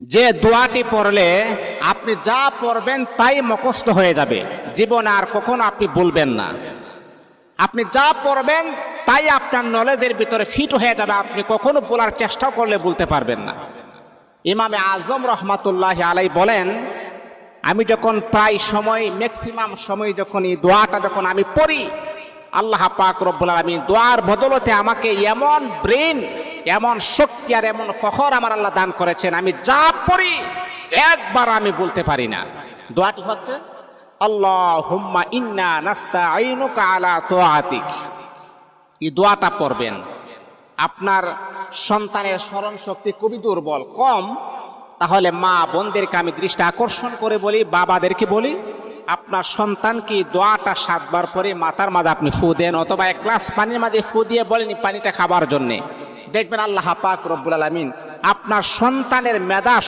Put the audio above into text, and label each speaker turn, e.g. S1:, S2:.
S1: যে দোয়াটি পড়লে আপনি যা পড়বেন তাই মুখস্থ হয়ে যাবে, জীবনে আর কখনো আপনি বলবেন না। আপনি যা পড়বেন তাই আপনার নলেজের ভিতরে ফিট হয়ে যাবে, আপনি কখনো বলার চেষ্টা করলে বলতে পারবেন না। ইমামে আজম রহমাতুল্লাহ আলাই বলেন, আমি যখন প্রায় সময় ম্যাক্সিমাম সময় যখন এই দোয়াটা যখন আমি পড়ি, আল্লাহ পাক রব্বুল আলামিন দোয়ার বদলতে আমাকে এমন ব্রেন, এমন শক্তি আর এমন ফখর আমার আল্লাহ দান করেছেন, আমি যা পড়ি একবার আমি বলতে পারি না। দোয়াটি হচ্ছে আল্লাহুম্মা ইন্না নাস্তাঈনুকা আলা তাআতিক। এই দোয়াটা পড়বেন। আপনার সন্তানের স্মরণ শক্তি খুবই দুর্বল, কম, তাহলে মা বোনদেরকে আমি দৃষ্টি আকর্ষণ করে বলি, বাবাদেরকে বলি, আপনার সন্তানকে দোয়াটা 7 বার পরে মাথার মাঝে আপনি ফু দেন, অথবা 1 গ্লাস পানির মাঝে ফু দিয়ে বলেন পানিটা খাবার জন্যে। দেখবেন আল্লাহ পাক রব্বুল আলামিন আপনার সন্তানের মেধা